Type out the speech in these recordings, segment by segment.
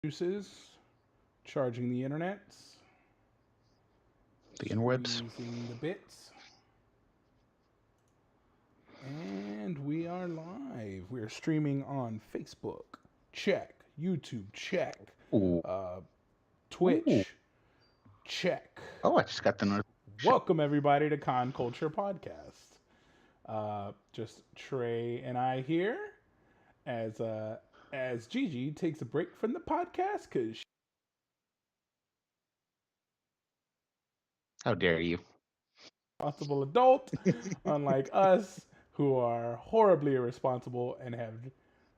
Juices, charging the internets, The interwebs. squeezing the bits, and we are live. We are streaming on Facebook, check. YouTube, check. Ooh. Uh, Ooh. Twitch, check. Oh, I just got the notification. Welcome everybody to Con Culture Podcast. Just Trey and I here as Gigi takes a break from the podcast because How dare you? responsible adult, unlike us, who are horribly irresponsible and have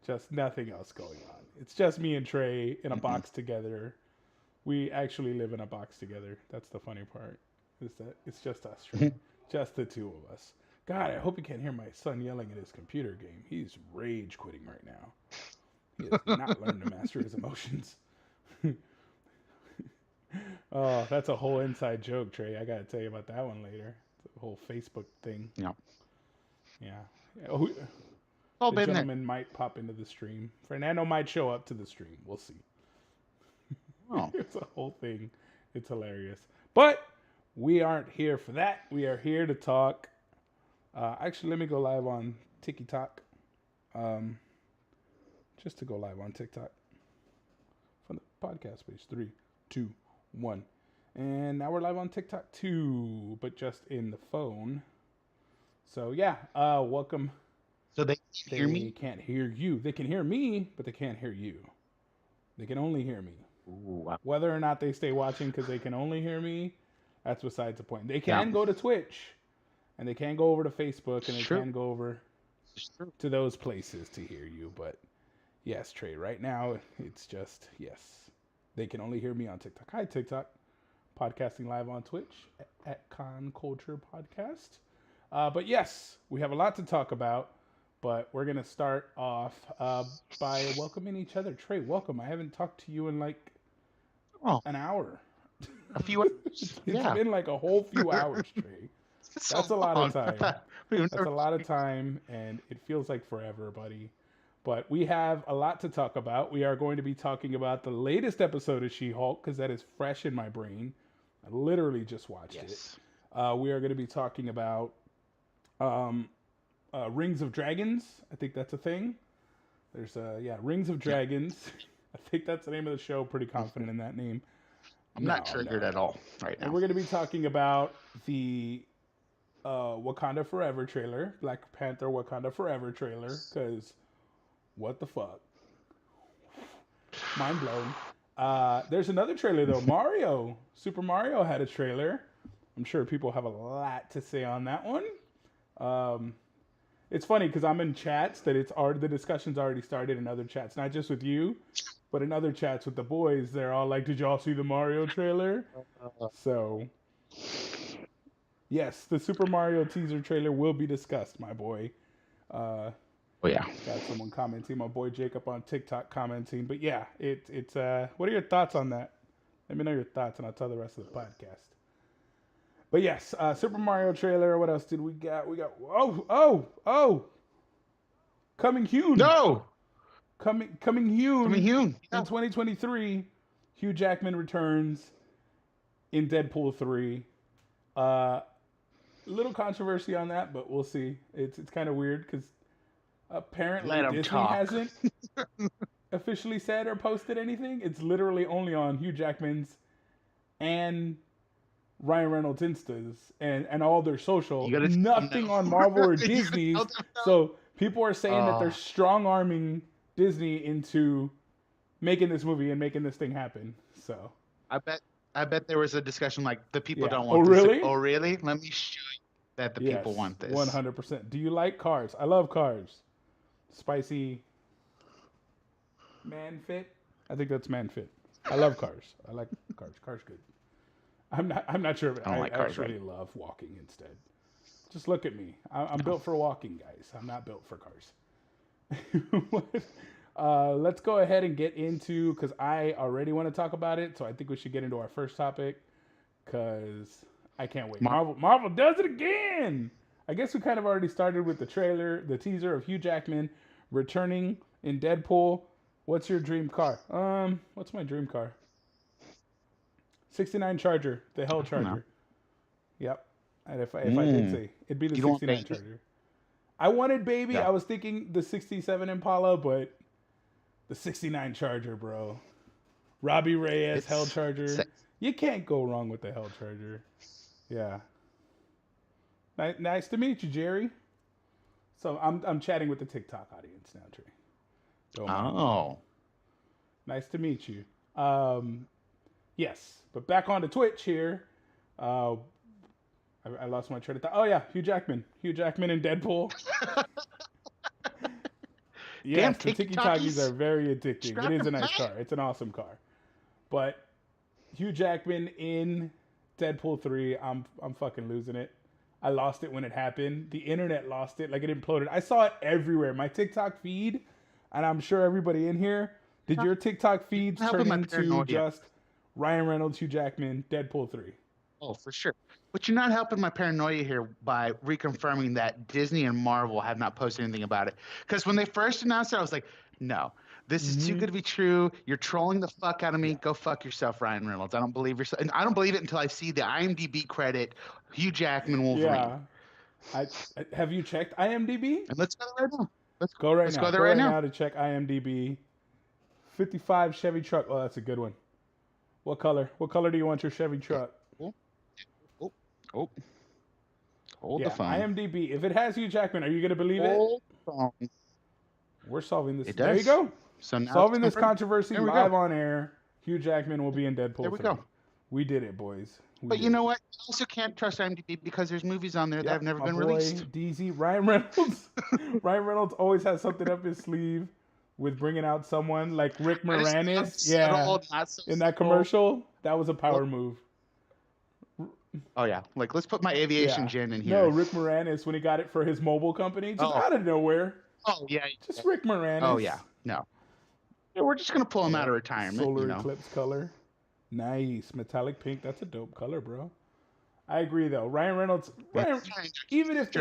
just nothing else going on. It's just me and Trey in a box together. We actually live in a box together. That's the funny part. Is that it's just us, Trey. Just the two of us. God, I hope you can't hear my son yelling at his computer game. He's rage quitting right now. He has not learned to master his emotions. Oh, that's a whole inside joke, Trey. I gotta tell you about that one later. The whole Facebook thing. Yeah. Yeah. Oh, All the been there. gentleman might pop into the stream. Fernando might show up to the stream. We'll see. Oh. It's a whole thing. It's hilarious. But we aren't here for that. We are here to talk. Actually, let me go live on TikTok. Just to go live on TikTok. From the podcast page. 3, 2, 1. And now we're live on TikTok too, but just in the phone. So yeah, welcome. So they They hear me? can't hear you. They can hear me, but they can't hear you. They can only hear me. Ooh, wow. Whether or not they stay watching because they can only hear me, that's besides the point. They can go to Twitch, and they can go over to Facebook, and they can go over to those places to hear you. But yes, Trey, right now it's just, yes. They can only hear me on TikTok. Hi, TikTok. Podcasting live on Twitch at Con Culture Podcast. But yes, we have a lot to talk about. But we're going to start off by welcoming each other. Trey, welcome. I haven't talked to you in like an hour. A few hours. It's been like a whole few hours, Trey. That's a lot of time. That's a lot of time, and it feels like forever, buddy. But we have a lot to talk about. We are going to be talking about the latest episode of She-Hulk, because that is fresh in my brain. I literally just watched it. We are going to be talking about Rings of Dragons. I think that's a thing. There's Rings of Dragons. I think that's the name of the show. Pretty confident in that name. I'm not triggered at all right now. And we're going to be talking about the Wakanda Forever trailer, Black Panther Wakanda Forever trailer, because what the fuck? Mind blown. There's another trailer though. Mario. Super Mario had a trailer. I'm sure people have a lot to say on that one. It's funny because I'm in chats that the discussion's already started in other chats, not just with you, but in other chats with the boys. They're all like, "Did y'all see the Mario trailer?" So, yes, the Super Mario teaser trailer will be discussed, my boy. Oh yeah. Got someone commenting. My boy Jacob on TikTok commenting. But yeah, it's. What are your thoughts on that? Let me know your thoughts, and I'll tell the rest of the podcast. But yes, Super Mario trailer. What else did we got? We got coming Hune. No. Coming Hune. Coming Hune. In 2023, Hugh Jackman returns in Deadpool 3. Little controversy on that, but we'll see. It's kind of weird because apparently Disney hasn't officially said or posted anything. It's literally only on Hugh Jackman's and Ryan Reynolds Instas and all their social. Nothing on Marvel or Disney's. So people are saying that they're strong arming Disney into making this movie and making this thing happen. So I bet there was a discussion like the people don't want this. Really? Oh really? Let me show you that the people want this. 100%. Do you like Cars? I love Cars. Spicy Man Fit. I think that's Man Fit. I love Cars. I like Cars. Cars good. I'm not sure. I like Cars, actually love walking instead. Just look at me. I'm built for walking, guys. I'm not built for cars. Let's go ahead and get into, because I already want to talk about it, so I think we should get into our first topic, because I can't wait. Marvel does it again! I guess we kind of already started with the trailer, the teaser of Hugh Jackman returning in Deadpool. What's your dream car? What's my dream car? 69 Charger, the Hell I don't know. Charger. Yep. And if I did say, it'd be the You don't want 69 baby? Charger. I wanted baby. Yeah. I was thinking the 67 Impala, but the 69 Charger, bro. Robbie Reyes, Hell Charger. Sick. You can't go wrong with the Hell Charger. Yeah. Nice to meet you, Jerry. So I'm chatting with the TikTok audience now, Trey. Don't mind. Oh. Nice to meet you. Yes, but back on to Twitch here. I lost my train of thought. Oh yeah, Hugh Jackman. Hugh Jackman in Deadpool. Yes, the Tiki-Takis are very addicting. It is a nice car. It's an awesome car. But Hugh Jackman in Deadpool 3, I'm fucking losing it. I lost it when it happened. The internet lost it. Like, it imploded. I saw it everywhere. My TikTok feed, and I'm sure everybody in here, did your TikTok feeds turn into just Ryan Reynolds, Hugh Jackman, Deadpool 3? Oh, for sure. But you're not helping my paranoia here by reconfirming that Disney and Marvel have not posted anything about it. Because when they first announced it, I was like, no, this is too good to be true. You're trolling the fuck out of me. Yeah. Go fuck yourself, Ryan Reynolds. I don't believe yourself. And I don't believe it until I see the IMDb credit, Hugh Jackman Wolverine. Yeah. Have you checked IMDb? And let's go there right now. Let's go right now. Go there right now to check IMDb. 55 Chevy truck. Oh, that's a good one. What color? What color do you want your Chevy truck? Oh. Hold the phone. IMDb. If it has Hugh Jackman, are you going to believe it? We're solving this. There you go. So now solving this controversy live on air. Hugh Jackman will be in Deadpool 3. There we go. We did it, boys. But you know what? You also can't trust IMDb because there's movies on there that have never been released. DZ, Ryan Reynolds. Ryan Reynolds always has something up his sleeve with bringing out someone like Rick Moranis. In that commercial, that was a power move. Oh yeah, like let's put my aviation gin in here. No, Rick Moranis when he got it for his mobile company, just out of nowhere. Oh yeah, just Rick Moranis. Oh yeah, no. Yeah, we're just gonna pull him out of retirement. Solar eclipse color, nice metallic pink. That's a dope color, bro. I agree though. Ryan Reynolds, even if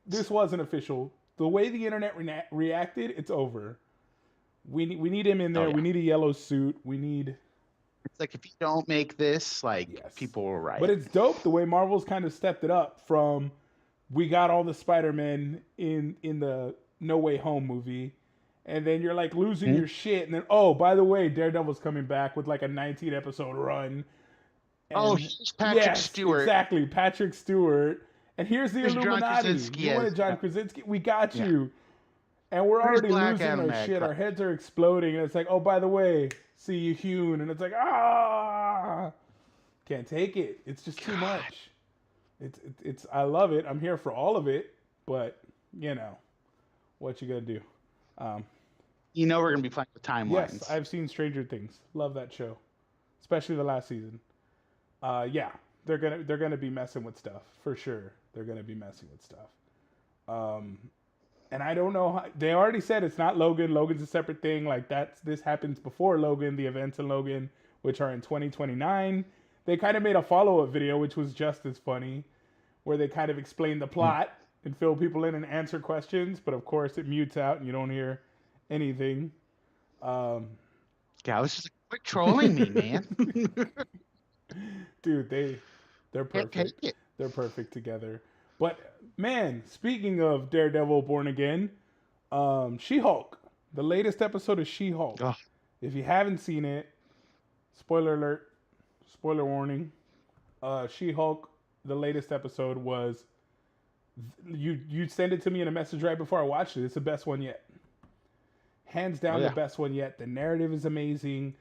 this wasn't official, the way the internet reacted, it's over. We need him in there. Oh, yeah. We need a yellow suit. We need. It's like if you don't make this, like people will riot. But it's dope the way Marvel's kind of stepped it up from we got all the Spider-Men in the No Way Home movie, and then you're like losing your shit, and then by the way, Daredevil's coming back with like a 19 episode run. And, here's Patrick Stewart. Exactly, Patrick Stewart. And here's the Illuminati. You wanted John Krasinski? We got you. And we're already losing our shit. Our heads are exploding, and it's like, oh, by the way, see you, Hugh, and it's like, can't take it. It's just too much. It's. I love it. I'm here for all of it, but you know, what you gonna do? We're gonna be playing with timelines. Yes, I've seen Stranger Things. Love that show, especially the last season. They're gonna be messing with stuff for sure. They're gonna be messing with stuff. And I don't know how, they already said it's not Logan. Logan's a separate thing. Like this happens before Logan, the events in Logan, which are in 2029. They kind of made a follow-up video, which was just as funny, where they kind of explain the plot and fill people in and answer questions. But of course, it mutes out and you don't hear anything. I was just like, quit trolling me, man. Dude, they're perfect. They're perfect together. But man, speaking of Daredevil Born Again, She-Hulk, the latest episode of She-Hulk. Oh. If you haven't seen it, spoiler alert, spoiler warning. She-Hulk, the latest episode was you sent it to me in a message right before I watched it. It's the best one yet. Hands down the best one yet. The narrative is amazing.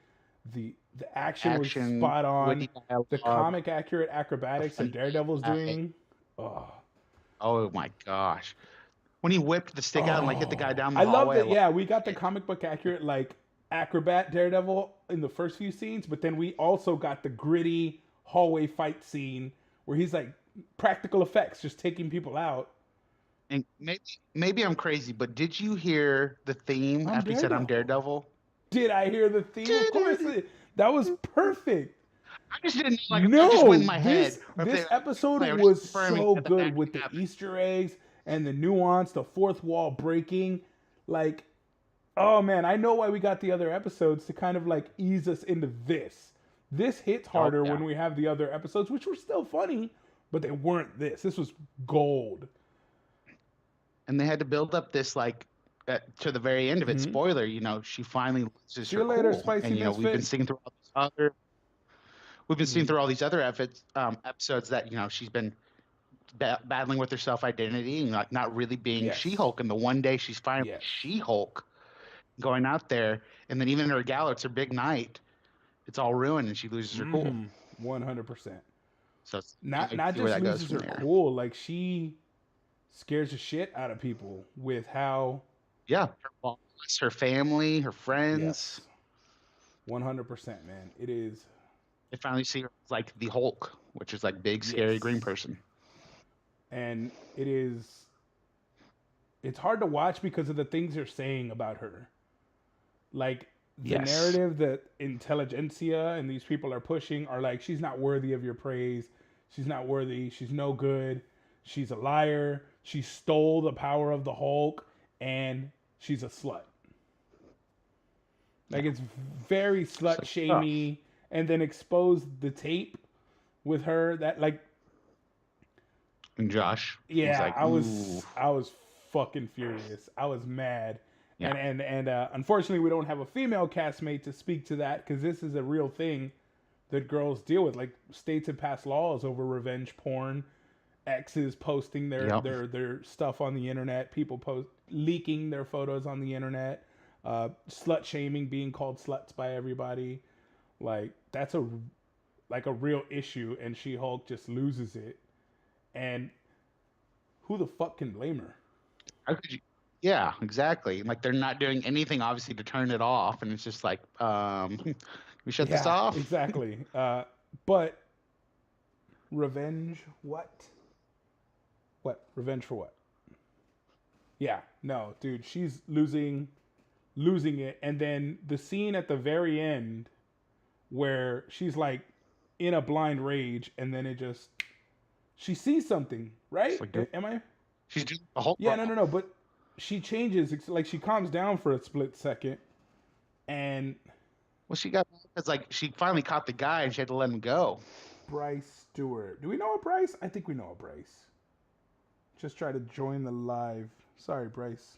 The action was spot on. The comic accurate acrobatics that Daredevil's doing. Oh my gosh. When he whipped the stick out and like hit the guy down the hallway. I love that. Yeah, we got the comic book accurate like acrobat Daredevil in the first few scenes, but then we also got the gritty hallway fight scene where he's like practical effects just taking people out. And maybe I'm crazy, but did you hear the theme after he said I'm Daredevil? Did I hear the theme? Of course. That was perfect. I just didn't know, it just went in my head. This episode was so good with the Easter eggs and the nuance, the fourth wall breaking. Like, Oh man, I know why we got the other episodes to kind of like ease us into this. This hits harder when we have the other episodes, which were still funny, but they weren't this. This was gold. And they had to build up this like to the very end of it. Spoiler, you know, she finally loses her cool. And you know, we've been seeing through all these other. We've been seeing through all these other episodes that, you know, she's been battling with her self-identity and not really being She-Hulk. And the one day she's finally She-Hulk, going out there, and then even her gala, it's her big night, it's all ruined, and she loses her cool. 100%. So not just loses her cool, like she scares the shit out of people with how. Yeah, her boss, her family, her friends. 100%, man. It is. They finally see her as like the Hulk, which is like big, scary green person. And it's hard to watch because of the things they're saying about her. Like, the narrative that intelligentsia and these people are pushing are like, she's not worthy of your praise. She's not worthy. She's no good. She's a liar. She stole the power of the Hulk, and she's a slut. Like, it's very slut-shamey, and then expose the tape with her that, like... And Josh. Yeah, like, I was fucking furious. I was mad. Yeah. And unfortunately, we don't have a female castmate to speak to that, because this is a real thing that girls deal with. Like, states have passed laws over revenge porn, exes posting their stuff on the internet, people leaking their photos on the internet, slut shaming, being called sluts by everybody. Like, that's a real issue, and She-Hulk just loses it. And who the fuck can blame her? How could you? Yeah, exactly. Like, they're not doing anything, obviously, to turn it off, and it's just like, we shut this off? Exactly. But revenge, what? What? Revenge for what? Yeah, no, dude, she's losing it. And then the scene at the very end where she's like in a blind rage, and then she sees something, right? Like, am I? She's doing the whole. Yeah, no, but she changes. Like, she calms down for a split second, and she got, because like she finally caught the guy and she had to let him go. Bryce Stewart. Do we know a Bryce? I think we know a Bryce. Just try to join the live. Sorry, Bryce.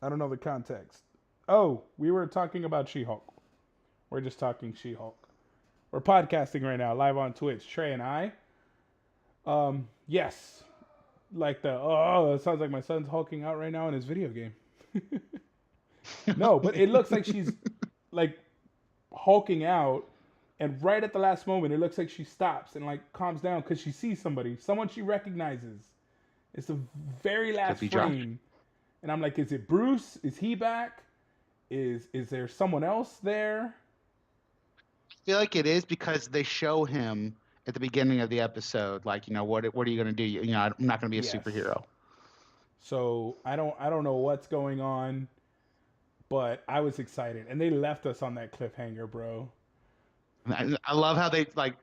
I don't know the context. Oh, we were talking about She-Hulk. We're just talking She-Hulk. We're podcasting right now, live on Twitch. Trey and I. Yes. Like it sounds like my son's hulking out right now in his video game. No, but it looks like she's like hulking out, and right at the last moment, it looks like she stops and like calms down because she sees someone she recognizes. It's the very last frame. Josh. And I'm like, is it Bruce? Is he back? Is there someone else there? I feel like it is, because they show him at the beginning of the episode, like, you know, what are you going to do? You know, I'm not going to be a superhero. So I don't know what's going on, but I was excited, and they left us on that cliffhanger, bro. I love how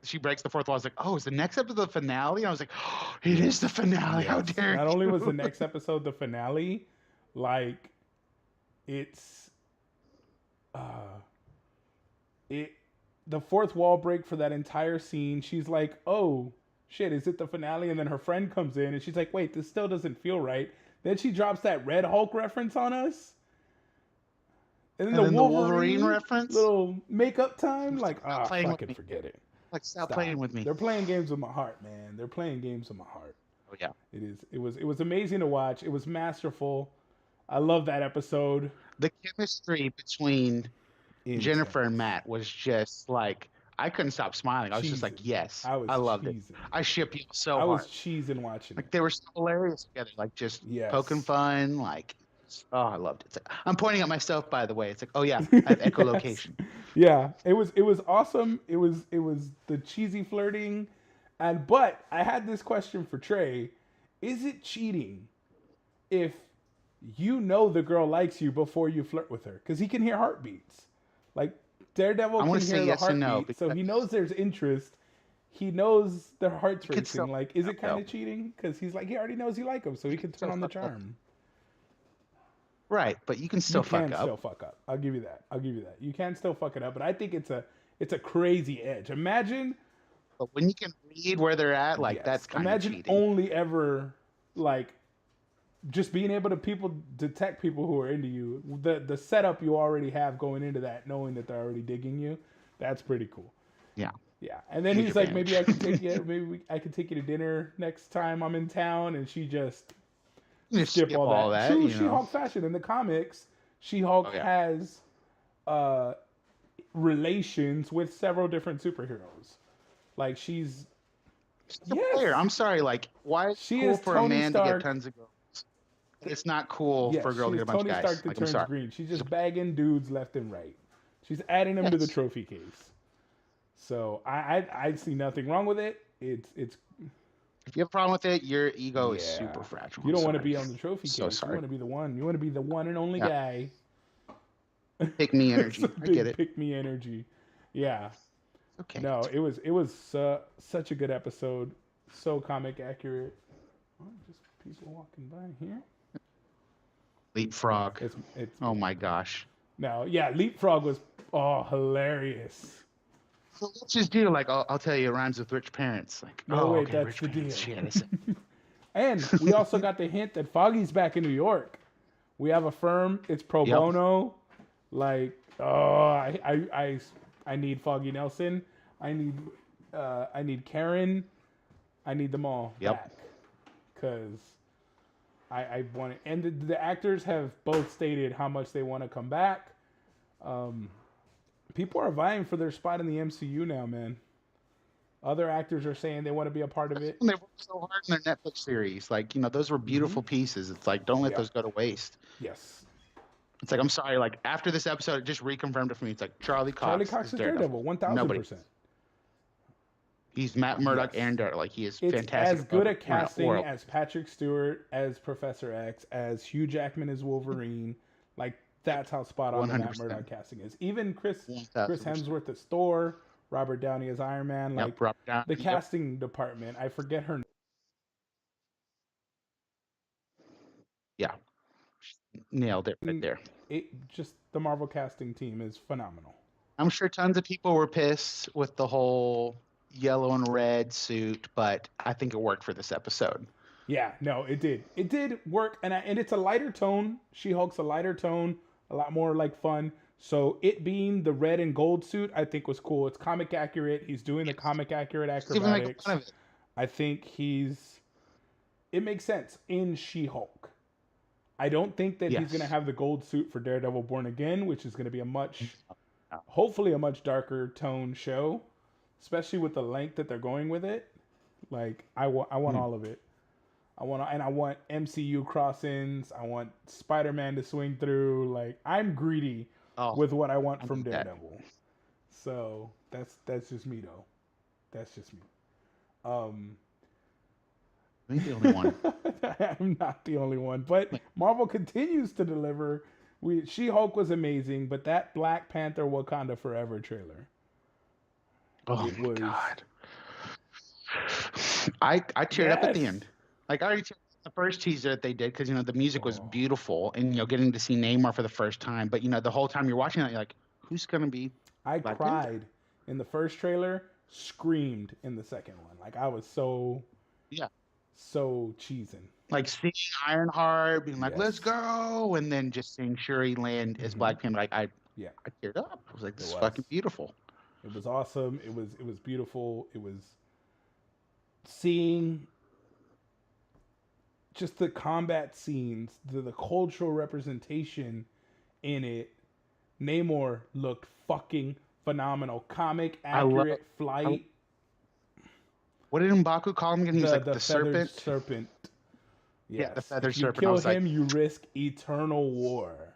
she breaks the fourth wall. I was like, oh, is the next episode the finale? I was like, oh, it is the finale. Yes. How dare you? Not only was the next episode the finale, like, it's the fourth wall break for that entire scene. She's like, oh shit, is it the finale? And then her friend comes in and she's like, wait, this still doesn't feel right. Then she drops that Red Hulk reference on us. And then the Wolverine reference, little makeup time. Like, fucking forget it. Like, stop playing with me. They're playing games with my heart, man. They're playing games with my heart. Oh yeah, it was amazing to watch. It was masterful. I love that episode. The chemistry between Jennifer and Matt was just like, I couldn't stop smiling. I was just like, yes, I loved it. I ship you so hard. I was cheesing watching it. Like, they were so hilarious together. Like, just poking fun. Like, oh, I loved it. It's like, I'm pointing at myself, by the way. It's like, oh yeah, I have echolocation. Yeah, it was awesome. It was the cheesy flirting, but I had this question for Trey: is it cheating if you know the girl likes you before you flirt with her? Because he can hear heartbeats. Like, Daredevil can hear the heartbeat, so he knows there's interest. He knows their heart's racing. Like, is it kind of cheating? Because he's like, he already knows you like him, so he can turn on the charm. Right, but you can still fuck up. Still fuck up. I'll give you that. You can still fuck it up, but I think it's a crazy edge. Imagine. But when you can read where they're at, like that's kind of cheating. Only ever like just being able to detect people who are into you. The setup you already have going into that, knowing that they're already digging you, that's pretty cool. Yeah. Yeah. And then he's like, maybe I can take you. Maybe I can take you to dinner next time I'm in town, and she just skip all that. True She-Hulk fashion in the comics. She-Hulk has relations with several different superheroes. Like she's a player. I'm sorry. Like, why is it cool for a man to get tons of girls? It's not cool for a girl to get a bunch of guys. Tony Stark that turns green. She's just bagging dudes left and right. She's adding them to the trophy case. So I see nothing wrong with it. It's. If you have a problem with it, your ego is super fragile. You don't want to be on the trophy case. You want to be the one. You want to be the one and only guy. Pick me energy. I get it. Pick me energy. Yeah. Okay. No, it was such a good episode. So comic accurate. Oh, just people walking by here. Leapfrog. It's oh my gosh. No, yeah, Leapfrog was hilarious. So let's just do like I'll tell you, it rhymes with rich parents. Like wait, that's the deal. And we also got the hint that Foggy's back in New York. We have a firm. It's pro bono. Like I need Foggy Nelson. I need Karen. I need them all back. Because I want it. And the actors have both stated how much they want to come back. People are vying for their spot in the MCU now, man. Other actors are saying they want to be a part of it. They worked so hard in their Netflix series. Like, those were beautiful pieces. It's like, don't let those go to waste. Yes. It's like, I'm sorry, like, after this episode, it just reconfirmed it for me. It's like, Charlie Cox is Daredevil. 1,000%. He's Matt Murdock and Daredevil. Like, he is fantastic. As good a casting as Patrick Stewart, as Professor X, as Hugh Jackman as Wolverine. Like, that's how spot on the Matt Murdock casting is. Even Chris Hemsworth as Thor, Robert Downey as Iron Man. Like, the casting department, I forget her name. Yeah. Nailed it right there. Just the Marvel casting team is phenomenal. I'm sure tons of people were pissed with the whole yellow and red suit, but I think it worked for this episode. Yeah, no, it did. It did work, and it's a lighter tone. She-Hulk's a lighter tone, a lot more like fun. So it being the red and gold suit, I think was cool. It's comic accurate. He's doing the comic accurate acrobatics. I think it makes sense in She-Hulk. I don't think that he's going to have the gold suit for Daredevil Born Again, which is going to be hopefully a much darker tone show, especially with the length that they're going with it. Like, I want all of it. I want MCU cross-ins. I want Spider-Man to swing through. Like, I'm greedy with what I want from Daredevil. So that's just me, though. That's just me. I'm the only one. I'm not the only one, but Marvel continues to deliver. She-Hulk was amazing, but that Black Panther Wakanda Forever trailer. Oh my God. I teared up at the end. Like, I already checked the first teaser that they did because, the music was beautiful and, getting to see Namor for the first time. But, the whole time you're watching that, you're like, who's going to be I cried in the first trailer, screamed in the second one. Like, I was so cheesing. Like, seeing Ironheart being like, let's go. And then just seeing Shuri land as Black Panther. Like, I teared up. I was like, this is fucking beautiful. It was awesome. It was beautiful. It was seeing just the combat scenes, the cultural representation in it. Namor looked fucking phenomenal. Comic accurate flight. What did M'Baku call him again? He was like the serpent. Yes. Yeah, the feathered serpent. If you kill him, you risk eternal war.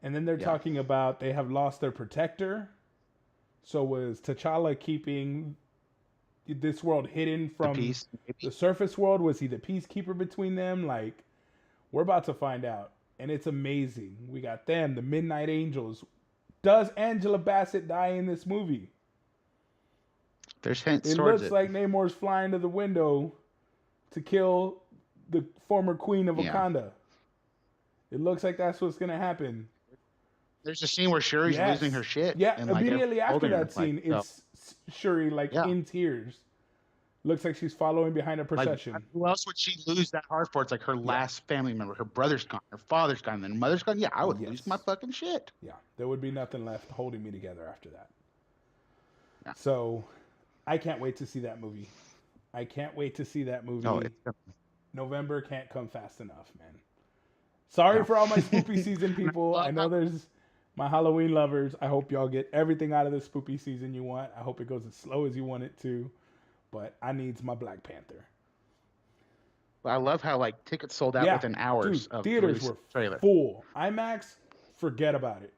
And then they're talking about they have lost their protector. So was T'Challa keeping this world hidden from the surface world? Was he the peacekeeper between them? Like, we're about to find out. And it's amazing. We got them, the Midnight Angels. Does Angela Bassett die in this movie? There's hints it towards looks like Namor's flying to the window to kill the former queen of Wakanda. It looks like that's what's gonna happen. There's a scene where Shuri's losing her shit. Yeah, and immediately after that scene, so. it's Shuri in tears. Looks like she's following behind a procession. Like, who else would she lose that heart for? It's like her last family member. Her brother's gone, her father's gone, then her mother's gone. Yeah, I would lose my fucking shit. Yeah, there would be nothing left holding me together after that. Yeah. So, I can't wait to see that movie. Oh, November can't come fast enough, man. Sorry for all my spoopy season people. I know there's my Halloween lovers. I hope y'all get everything out of the spoopy season you want. I hope it goes as slow as you want it to. But I needs my Black Panther. I love how tickets sold out within hours. Dude, theaters were full. IMAX, forget about it.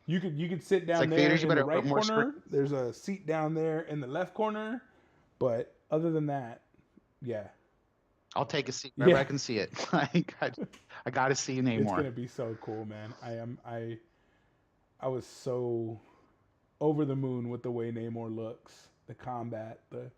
You could sit down there in the right corner. There's a seat down there in the left corner. But other than that, yeah. I'll take a seat wherever I can see it. I got to see Namor. It's gonna be so cool, man. I was so over the moon with the way Namor looks, the combat, the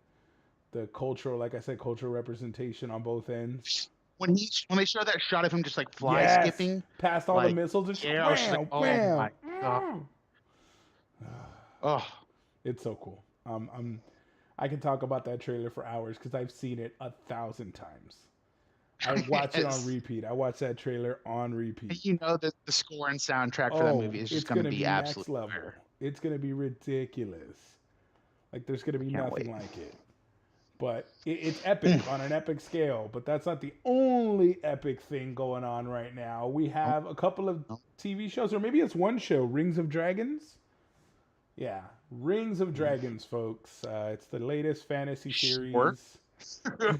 cultural, like I said, cultural representation on both ends. When they show that shot of him just skipping past all the missiles, and wham, oh my god! Oh, it's so cool. I can talk about that trailer for hours because I've seen it 1,000 times. I watch it on repeat. I watch that trailer on repeat. You know that the score and soundtrack for that movie is just going to be absolutely next level. It's going to be ridiculous. There's going to be nothing like it. But it's epic on an epic scale. But that's not the only epic thing going on right now. We have a couple of TV shows, or maybe it's one show, Rings of Dragons. Yeah, Rings of Dragons, folks. It's the latest fantasy series. Sure.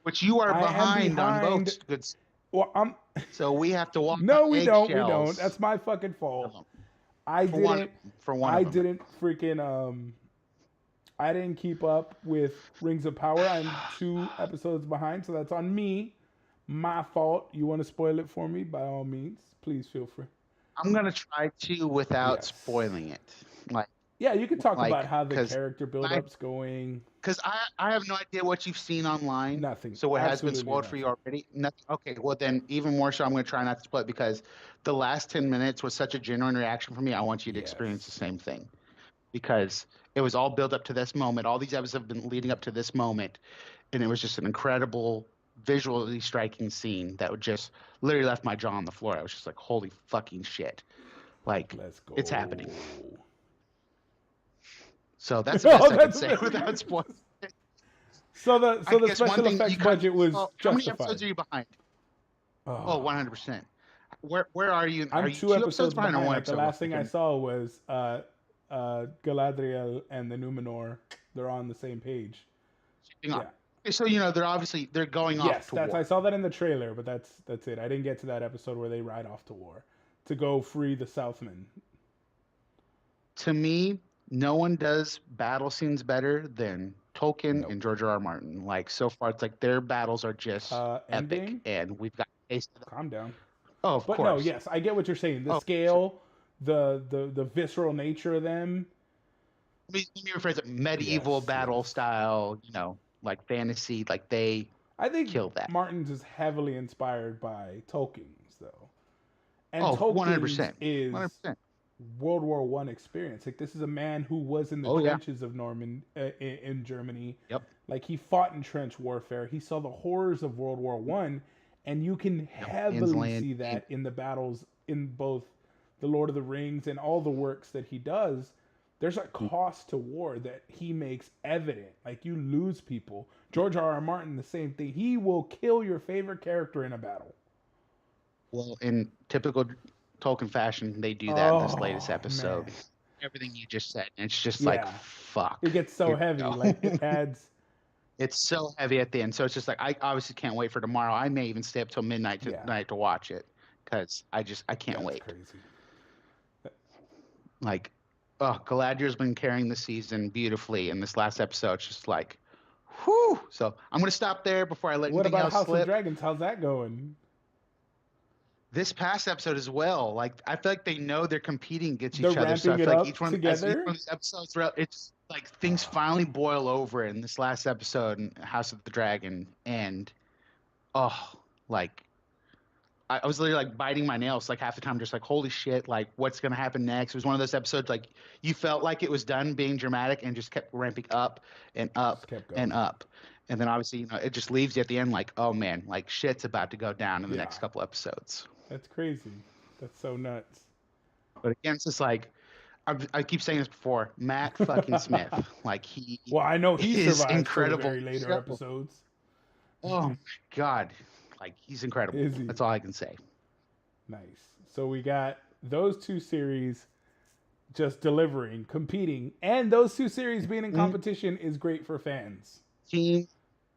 Which you are behind on both. Good. Well, so we have to walk. No, we don't. We don't. That's my fucking fault. I didn't freaking I didn't keep up with Rings of Power. I'm 2 episodes behind, so that's on me. My fault. You want to spoil it for me? By all means, please feel free. I'm gonna try to without spoiling it. Yeah, you can talk about how the character build-up's going. Because I have no idea what you've seen online. Nothing. So it has been spoiled for you already? Nothing. Okay, well then even more so I'm going to try not to spoil it because the last 10 minutes was such a genuine reaction for me. I want you to experience the same thing. Because it was all built up to this moment. All these episodes have been leading up to this moment. And it was just an incredible, visually striking scene that would just literally left my jaw on the floor. I was just like, holy fucking shit. Let's go. It's happening. So that's the best I can say without spoiling. So the special effects budget was justified. How many episodes are you behind? 100%. Where are you? I'm 2 episodes behind. Or 1 episode? The last thing I saw was Galadriel and the Numenor. They're on the same page. Yeah. So they're going off to war. I saw that in the trailer, but that's it. I didn't get to that episode where they ride off to war to go free the Southmen. To me, no one does battle scenes better than Tolkien and George R.R. Martin. So far, it's their battles are just epic, and we've got a taste of them. Calm down. Oh, of course. No, yes, I get what you're saying. The scale, the visceral nature of them. Let me rephrase it. Medieval battle style, fantasy, they I think kill that. Martin's is heavily inspired by Tolkien's, though. And 100%. is 100%. World War I experience. This is a man who was in the trenches of in Germany. Yep. He fought in trench warfare. He saw the horrors of World War I, and you can heavily see that in the battles in both the Lord of the Rings and all the works that he does. There's a cost to war that he makes evident. You lose people. George R.R. Martin, the same thing. He will kill your favorite character in a battle. Well, in typical Tolkien fashion, they do that in this latest episode. Man. Everything you just said. And it's just fuck. It gets so heavy. It adds. It's so heavy at the end. So it's just I obviously can't wait for tomorrow. I may even stay up till midnight tonight to watch it because I can't wait. Crazy. Galadriel's been carrying the season beautifully, and this last episode's just whew. So I'm going to stop there before I let anything else slip. What about House of Dragons? How's that going? This past episode as well. I feel like they know they're competing against each other. So I feel like each one of these episodes, it's things finally boil over in this last episode in House of the Dragon, and I was literally like biting my nails like half the time, just like, holy shit, like what's gonna happen next? It was one of those episodes like you felt like it was done being dramatic and just kept ramping up and Just up kept and going. up. And then obviously, it just leaves you at the end like, oh man, like shit's about to go down in the Yeah, next couple episodes. that's crazy. That's so nuts. But again, it's just like I keep saying this before, Matt fucking Smith, like he Well, I know he is survives to the incredible. very later Show. episodes. Oh my God, like he's incredible. Is he? That's all I can say. Nice. So we got those two series just delivering, competing, and those two series being in competition is great for fans. Team.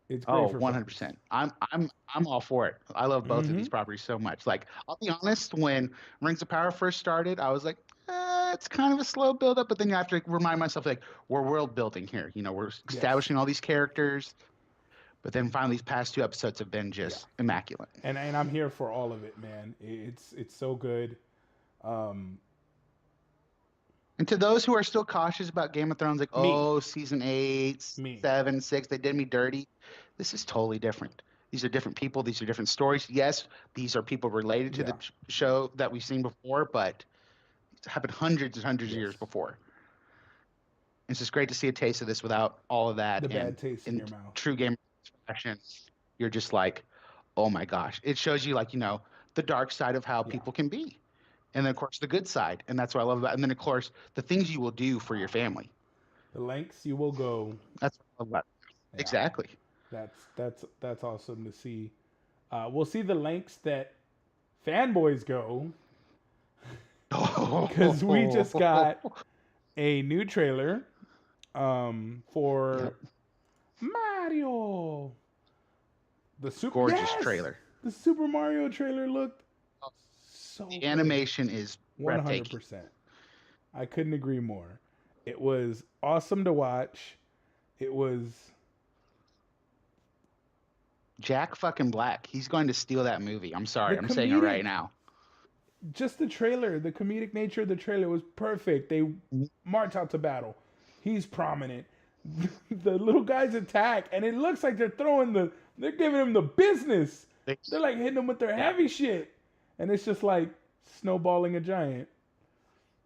It's great Oh, for 100%. I'm all for it. I love both of Mm-hmm. these properties so much. Like, I'll be honest, when Rings of Power first started, I was like, it's kind of a slow build up, but then you have to remind myself like we're world building here. We're Yes. establishing all these characters, but then finally these past two episodes have been Yeah. just immaculate. And I'm here for all of it, man. It's so good. And to those who are still cautious about Game of Thrones, like, Me. oh, season 8, Me. 7, 6, they did me dirty. This is totally different. These are different people. These are different stories. Yes, these are people related to the show that we've seen before, but it's happened hundreds and hundreds of years before. It's just great to see a taste of this without all of that. The bad taste in your mouth. True Game of Thrones action, you're just like, oh my gosh. It shows you, like, the dark side of how people can be. And then, of course, the good side. And that's what I love about it. And then, of course, the things you will do for your family. The lengths you will go. That's what I love about it. Yeah. Exactly. That's awesome to see. We'll see the lengths that fanboys go. Because we just got a new trailer for Mario. The gorgeous trailer. The Super Mario trailer looked so the animation is 100%. I couldn't agree more. It was awesome to watch. It was Jack fucking Black. He's going to steal that movie. I'm sorry. I'm saying it right now. Just the trailer, the comedic nature of the trailer was perfect. They march out to battle. He's prominent. The little guys attack, and it looks like they're giving him the business. They're like hitting him with their heavy shit. And it's just like snowballing a giant.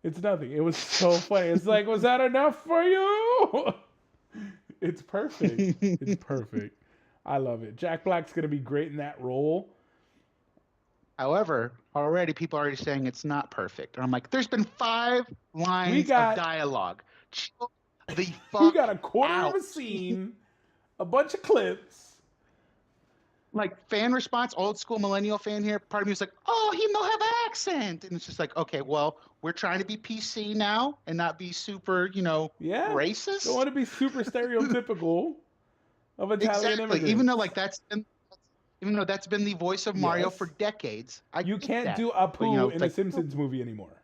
It's nothing. It was so funny. It's like, was that enough for you? It's perfect. It's perfect. I love it. Jack Black's going to be great in that role. However, already people are already saying it's not perfect. And I'm like, there's been 5 lines of dialogue. Chill the fuck We got a quarter out. of a scene, a bunch of clips. Like, fan response, old school millennial fan here, part of me was like, oh, he don't have an accent. And it's just like, okay, well, we're trying to be PC now and not be super, racist. Don't want to be super stereotypical of Italian immigrants. Even though that's been the voice of Mario for decades. You can't do Apu in a Simpsons movie anymore.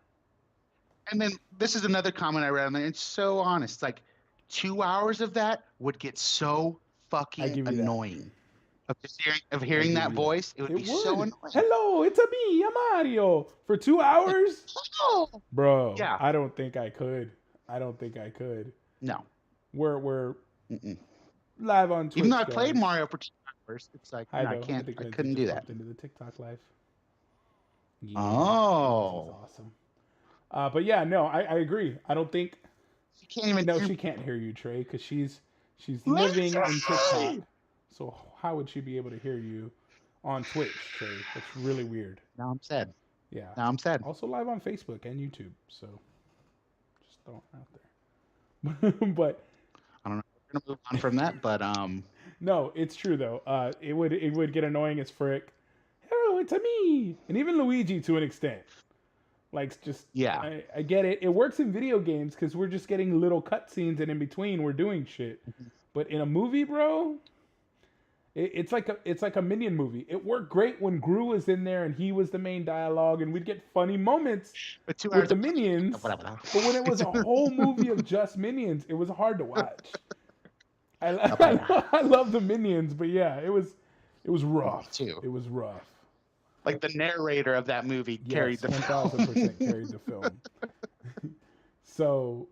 And then this is another comment I read on there. It's so honest. It's like 2 hours of that would get so fucking annoying. Of hearing that voice, it would be so annoying. Hello, it's me, Mario. For 2 hours? Bro, yeah. I don't think I could. No. We're live on Twitch. Even though I played Mario for 2 hours, it's like, I couldn't do that. Into the TikTok live. Yeah, oh. That's awesome. But yeah, no, I agree. I don't think she can't even. No, she can't hear you, Trey, because she's living in TikTok. So how would she be able to hear you on Twitch, Trey? That's really weird. Now I'm sad. Yeah. Now I'm sad. Also live on Facebook and YouTube. So just throwing it out there. But I don't know. We're gonna move on from that, but no, it's true though. It would get annoying as frick. Hello, it's me, and even Luigi to an extent. Like, just I get it. It works in video games because we're just getting little cutscenes, and in between we're doing shit. But in a movie, bro, it's like a Minion movie. It worked great when Gru was in there and he was the main dialogue, and we'd get funny moments with the Minions. But when it was a whole movie of just Minions, it was hard to watch. I love the Minions, but yeah, it was rough. Too. It was rough. Like the narrator of that movie carried the 1,000% carried the film. So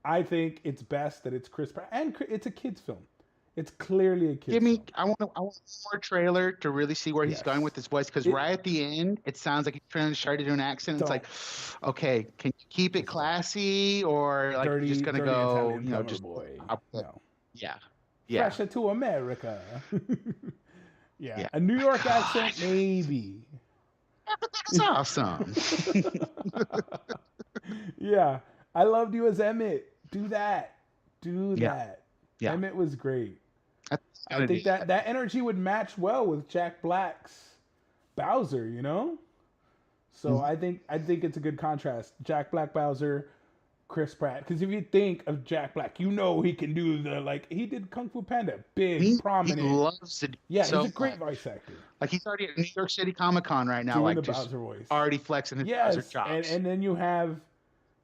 I think it's best that it's Chris Pratt, and it's a kids film. It's clearly a kid's film. I want one more trailer to really see where he's going with his voice. Because right at the end, it sounds like he's trying to do an accent. It's like, okay, can you keep it classy, or like you're just gonna go, Italian just boy. No. Yeah. Fresher to America. Yeah, a New York accent, maybe. That's awesome. Yeah, I loved you as Emmett. Do that. Yeah. Emmett was great. I think that energy would match well with Jack Black's Bowser, you know? So I think it's a good contrast. Jack Black Bowser, Chris Pratt. Because if you think of Jack Black, you know he can do he did Kung Fu Panda, prominent. He loves it. Yeah, he's a great voice actor. Like he's already at New York City Comic Con right now, doing the Bowser voice, already flexing his Bowser chops. And then you have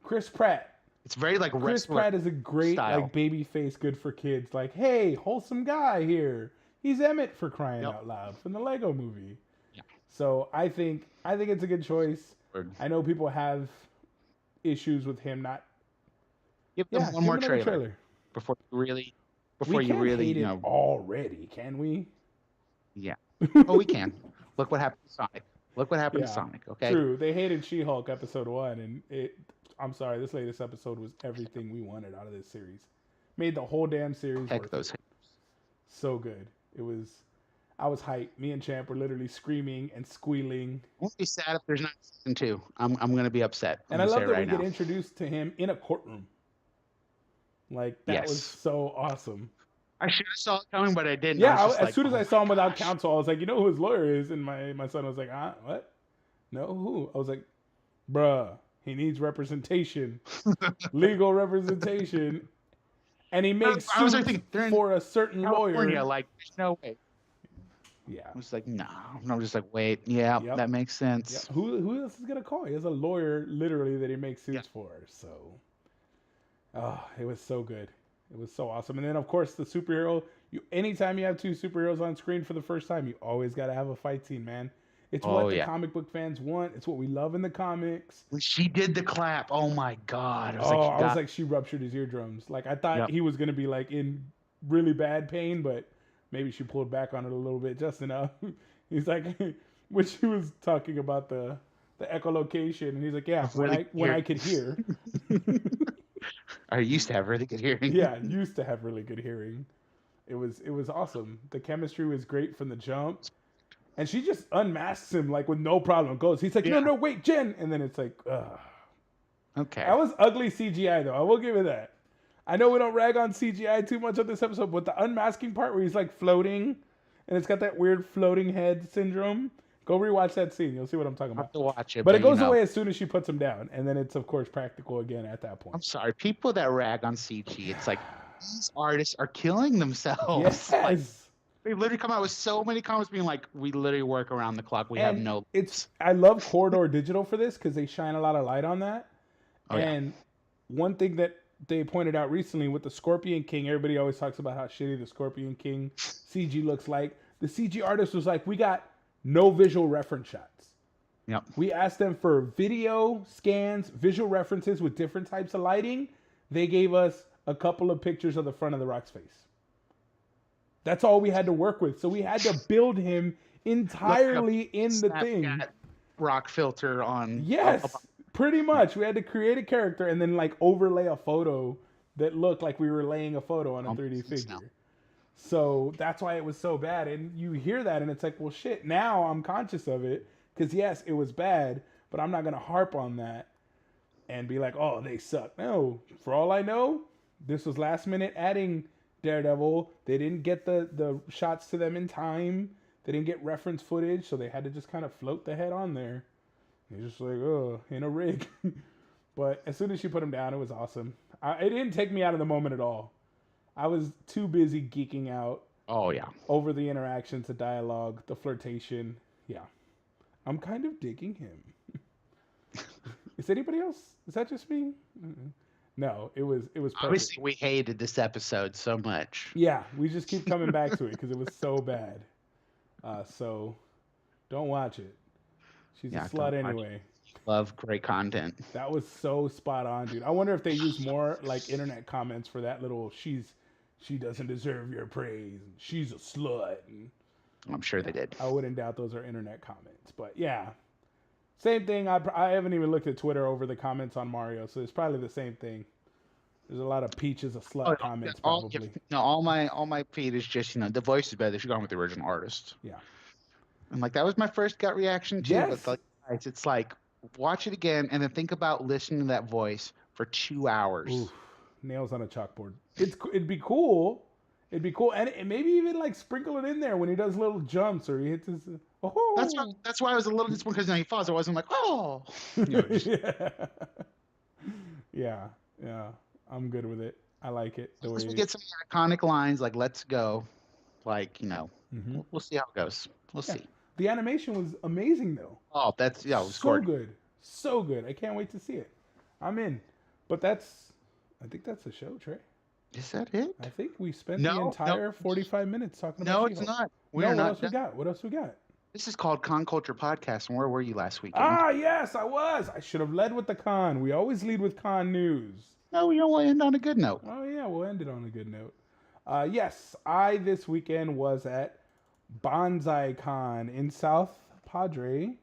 Chris Pratt. It's very like Chris Pratt is a great like baby face, good for kids. Like, hey, wholesome guy here. He's Emmett, for crying out loud, from the Lego Movie. Yeah. So I think it's a good choice. I know people have issues with him not. Give them one more trailer before you really hate it already, can we? Yeah. Oh, we can. Look what happened to Sonic. To Sonic. Okay. True. They hated She-Hulk episode 1, and I'm sorry, this latest episode was everything we wanted out of this series. Made the whole damn series worth those haters. So good. I was hyped. Me and Champ were literally screaming and squealing. I won't be sad if there's not season 2. I'm going to be upset. And I love that we get introduced to him in a courtroom. Like, that was so awesome. I should have saw it coming, but I didn't. Yeah, as soon as I saw him without counsel, I was like, you know who his lawyer is? And my son was like, what? No, who? I was like, bruh, he needs representation. Legal representation. And he makes suits for a certain lawyer. Like, there's no way. Yeah. I was like, no. I'm just like, wait. Yeah, that makes sense. Yep. Who else is going to call? He has a lawyer, literally, that he makes suits for. So, it was so good. It was so awesome. And then, of course, the superhero. Anytime you have two superheroes on screen for the first time, you always got to have a fight scene, man. It's what the comic book fans want. It's what we love in the comics. When she did the clap, oh my God. I was like, she ruptured his eardrums. Like, I thought he was going to be like in really bad pain, but maybe she pulled back on it a little bit, just enough. He's like, when she was talking about the echolocation, and he's like, yeah, when I could hear. I used to have really good hearing. Yeah, used to have really good hearing. It was awesome. The chemistry was great from the jump. And she just unmasks him like with no problem. He's like, no, wait, Jen. And then it's like, ugh. Okay. That was ugly CGI though. I will give you that. I know we don't rag on CGI too much on this episode, but the unmasking part where he's like floating and it's got that weird floating head syndrome. Go rewatch that scene. You'll see what I'm talking about. I'll have to watch it. But it goes away as soon as she puts him down. And then it's, of course, practical again at that point. I'm sorry. People that rag on CG, it's like these artists are killing themselves. Yes. Like, they literally come out with so many comments being like, we literally work around the clock. We have no... I love Corridor Digital for this because they shine a lot of light on that. One thing that they pointed out recently with the Scorpion King, everybody always talks about how shitty the Scorpion King CG looks like. The CG artist was like, we got no visual reference shots. Yep. We asked them for video scans, visual references with different types of lighting. They gave us a couple of pictures of the front of the Rock's face. That's all we had to work with. So we had to build him entirely in the thing. Rock filter on. Yes, pretty much. We had to create a character and then like overlay a photo that looked like we were laying a photo on a 3D figure. So that's why it was so bad. And you hear that and it's like, well, shit, now I'm conscious of it. Because yes, it was bad, but I'm not going to harp on that and be like, oh, they suck. No, for all I know, this was last minute adding Daredevil. They didn't get the shots to them in time. They didn't get reference footage, so they had to just kind of float the head on there. You're just like, oh, in a rig. But as soon as she put him down, it was awesome. It didn't take me out of the moment at all. I was too busy geeking out. Oh, yeah. Over the interactions, the dialogue, the flirtation. Yeah. I'm kind of digging him. Is anybody else? Is that just me? No, it was perfect. Obviously, we hated this episode so much. Yeah, we just keep coming back to it because it was so bad. So don't watch it. She's a slut anyway. Love great content. That was so spot on, dude. I wonder if they use more like internet comments for that little she's she doesn't deserve your praise. She's a slut. And I'm sure they did. I wouldn't doubt those are internet comments. But yeah, same thing. I haven't even looked at Twitter over the comments on Mario, so it's probably the same thing. There's a lot of Peaches a slut comments probably. All my feed is just, the voice is better. They should go on with the original artist. Yeah. And like that was my first gut reaction too. Yes. But like, it's like watch it again and then think about listening to that voice for 2 hours. Oof, nails on a chalkboard. It'd be cool. It'd be cool, and maybe even like sprinkle it in there when he does little jumps or he hits his. Oh. That's why I was a little disappointed because he falls. I wasn't like, oh. Yeah. I'm good with it. I like it. We get some iconic lines like "Let's go," like we'll see how it goes. We'll see. The animation was amazing though. Oh, it was so good, so good. I can't wait to see it. I'm in. But I think that's the show, Trey. Is that it? I think we spent the entire 45 minutes talking about. No, it's not. What else we got? This is called Con Culture Podcast, and where were you last weekend? Ah, yes, I was. I should have led with the con. We always lead with con news. No, we don't want to end on a good note. Oh, yeah, we'll end it on a good note. Yes, I this weekend was at Bonsai Con in South Padre.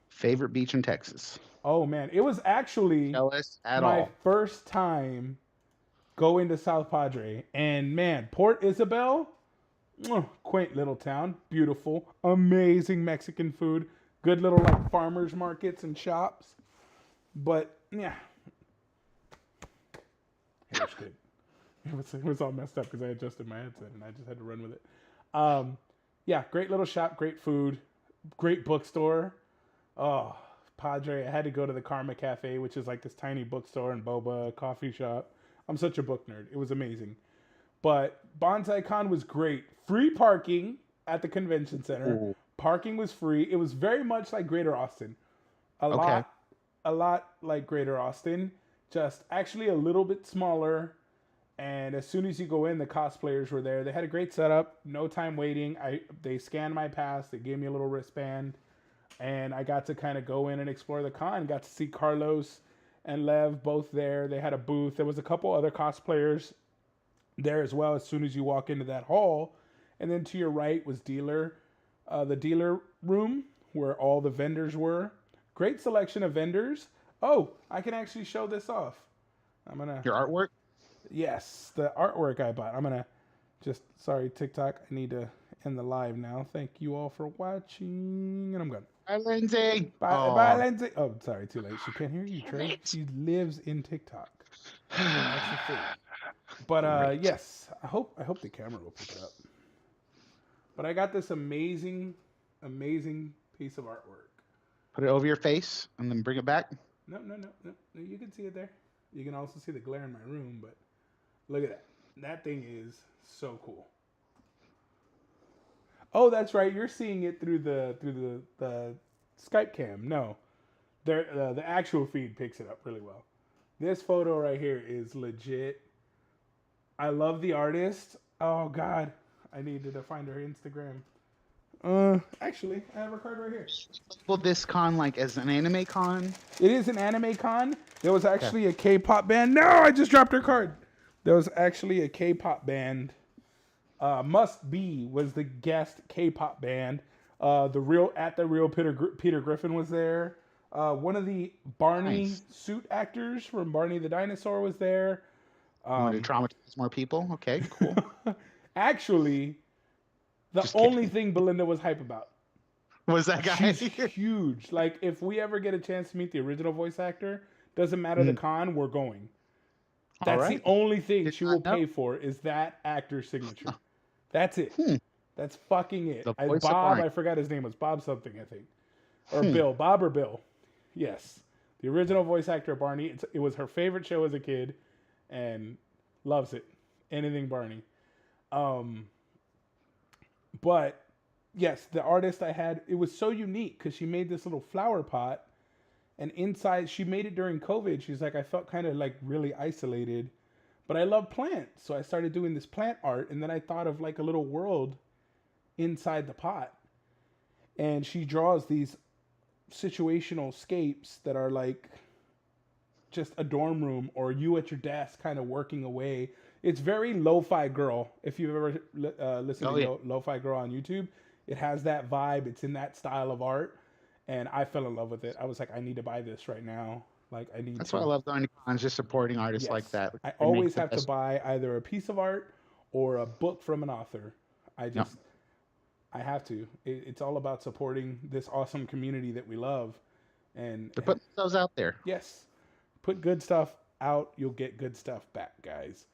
Favorite beach in Texas? Oh, man. It was actually my first time going to South Padre. And, man, Port Isabel, quaint little town. Beautiful. Amazing Mexican food. Good little, like, farmers markets and shops. But, yeah. It was good. It was all messed up because I adjusted my headset and I just had to run with it. Yeah, great little shop, great food, great bookstore. Oh, Padre, I had to go to the Karma Cafe, which is like this tiny bookstore and boba coffee shop. I'm such a book nerd. It was amazing. But Bonsai Con was great. Free parking at the convention center. Ooh. Parking was free. It was very much like Greater Austin. A lot like Greater Austin. Just actually a little bit smaller. And as soon as you go in, the cosplayers were there. They had a great setup. No time waiting. They scanned my pass. They gave me a little wristband. And I got to kind of go in and explore the con. Got to see Carlos and Lev both there. They had a booth. There was a couple other cosplayers there as well as soon as you walk into that hall. And then to your right was the dealer room where all the vendors were. Great selection of vendors. Oh, I can actually show this off. Your artwork? Yes, the artwork I bought. Sorry, TikTok. I need to end the live now. Thank you all for watching. And I'm gone. Bye, Lindsay. Bye, Lindsay. Oh, sorry, too late. She can't hear you, Trey. She lives in TikTok. That's the thing. But yes, I hope the camera will pick it up. But I got this amazing piece of artwork. Put it over your face and then bring it back. No. You can see it there. You can also see the glare in my room, but look at that. That thing is so cool. Oh, that's right. You're seeing it through the Skype cam. No, the actual feed picks it up really well. This photo right here is legit. I love the artist. Oh God, I needed to find her Instagram. Actually, I have her card right here. Well, this con like as an anime con? It is an anime con. There was actually a K-pop band. No, I just dropped her card. There was actually a K-pop band. Must Be was the guest K-pop band. The real Peter Griffin was there. One of the Barney suit actors from Barney the Dinosaur was there. Want to traumatize more people? Okay, cool. Actually, the only thing Belinda was hype about was that guy. She's huge. Like, if we ever get a chance to meet the original voice actor, doesn't matter the con, we're going. That's the only thing she will pay for is that actor's signature. That's it. That's fucking it. Bob, I forgot his name was Bob something, I think. Or Bill. Bob or Bill. Yes. The original voice actor of Barney. It was her favorite show as a kid and loves it. Anything Barney. But yes, the artist I had, it was so unique because she made this little flower pot and inside, she made it during COVID. She's like, I felt kind of like really isolated, but I love plants. So I started doing this plant art and then I thought of like a little world inside the pot. And she draws these situational scapes that are like just a dorm room or you at your desk kind of working away. It's very Lo-Fi Girl. If you've ever listened to Lo-Fi Girl on YouTube, it has that vibe. It's in that style of art, and I fell in love with it. I was like, I need to buy this right now. Like, I need That's to. why I love going to cons, just supporting artists like Yes, that. I They make always the have to best. buy either a piece of art or a book from an author. I Yep. just, I have to. It's all about supporting this awesome community that we love, and They're putting themselves out there. yes, put good stuff out, you'll get good stuff back, guys.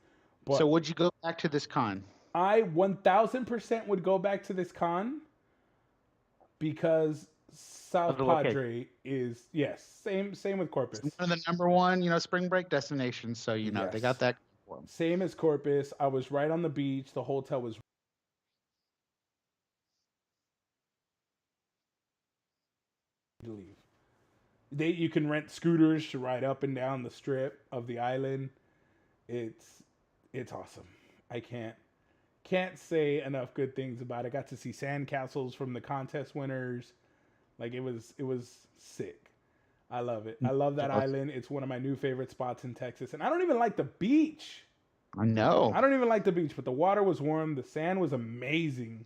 So But would you go back to this con? I 1000% would go back to this con because Of South the location. Padre is, yes, same with Corpus. It's one of the number one, spring break destinations. So they Yes. got that for 'em. Same as Corpus. I was right on the beach. The hotel was to leave. You can rent scooters to ride up and down the strip of the island. It's awesome. I can't say enough good things about it. I got to see sandcastles from the contest winners. Like, it was sick. I love it. I love that island. It's one of my new favorite spots in Texas. And I don't even like the beach. I know. I don't even like the beach, but the water was warm. The sand was amazing.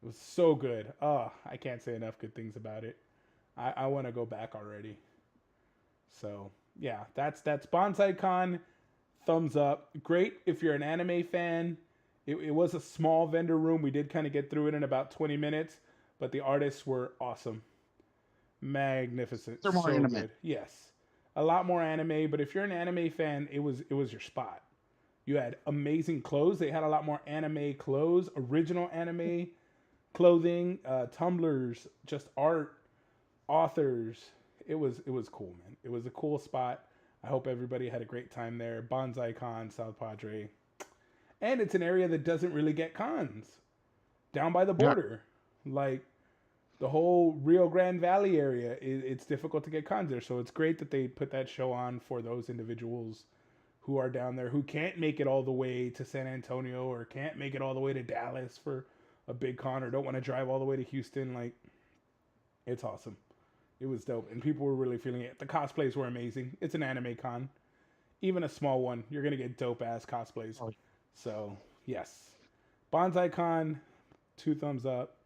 It was so good. Oh, I can't say enough good things about it. I want to go back already. So, yeah, that's Bonsai Con. Thumbs up. Great if you're an anime fan. It was a small vendor room. We did kind of get through it in about 20 minutes, but the artists were awesome. Magnificent. They're more so anime. Good. Yes. A lot more anime, but if you're an anime fan, it was your spot. You had amazing clothes. They had a lot more anime clothes, original anime clothing, tumblers, just art, authors. It was cool, man. It was a cool spot. I hope everybody had a great time there. Bonsai Con, South Padre. And it's an area that doesn't really get cons. Down by the border. Yeah. Like, the whole Rio Grande Valley area, it's difficult to get cons there. So it's great that they put that show on for those individuals who are down there, who can't make it all the way to San Antonio or can't make it all the way to Dallas for a big con or don't want to drive all the way to Houston. Like, it's awesome. It was dope. And people were really feeling it. The cosplays were amazing. It's an anime con. Even a small one, you're going to get dope-ass cosplays. Oh. So, yes. Bonsai Con, 2 thumbs up.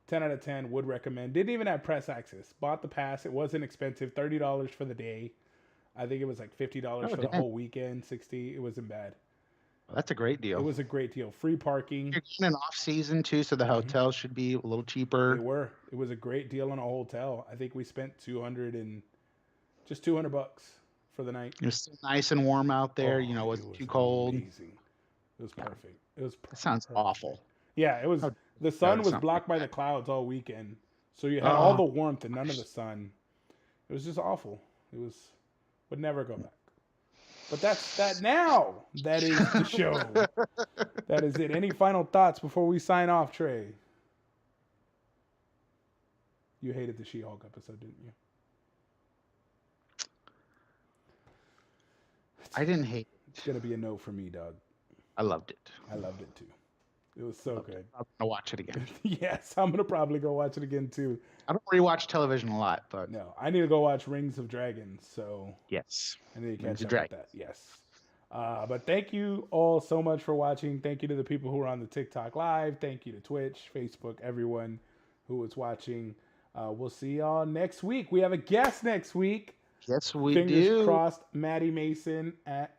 10 out of 10, would recommend. Didn't even have press access. Bought the pass. It wasn't expensive. $30 for the day. I think it was like $50 for the whole weekend. $60. It wasn't bad. Well, that's a great deal. It was a great deal. Free parking. You're getting an off season too, so the hotels should be a little cheaper. They were. It was a great deal on a hotel. I think we spent $200 for the night. It was so nice and warm out there. It wasn't too cold. Amazing. It was perfect. It was. That sounds awful. Yeah, it was. The sun was blocked by the clouds all weekend, so you had all the warmth and none of the sun. It was just awful. It was. Would never go back. But that's that now. That is the show. That is it. Any final thoughts before we sign off, Trey? You hated the She-Hulk episode, didn't you? I didn't hate it. It's gonna be a no for me, dog. I loved it. I loved it too. It was so good. I'm gonna watch it again. Yes, I'm gonna probably go watch it again too. I don't rewatch television a lot, but no, I need to go watch Rings of Dragons. So yes, I need to catch up with that. Yes. But thank you all so much for watching. Thank you to the people who are on the TikTok live. Thank you to Twitch, Facebook, everyone who was watching. We'll see y'all next week. We have a guest next week. Yes, we Fingers do. crossed. Maddie Mason at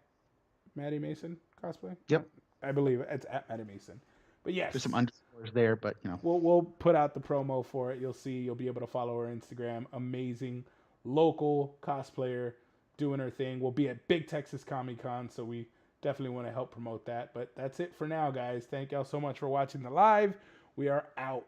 Maddie Mason cosplay. Yep, I believe it's at Maddie Mason. But yes, there's some underscores there, but we'll put out the promo for it. You'll see. You'll be able to follow her Instagram. Amazing local cosplayer doing her thing. We'll be at Big Texas Comic Con, so we definitely want to help promote that. But that's it for now, guys. Thank y'all so much for watching the live. We are out.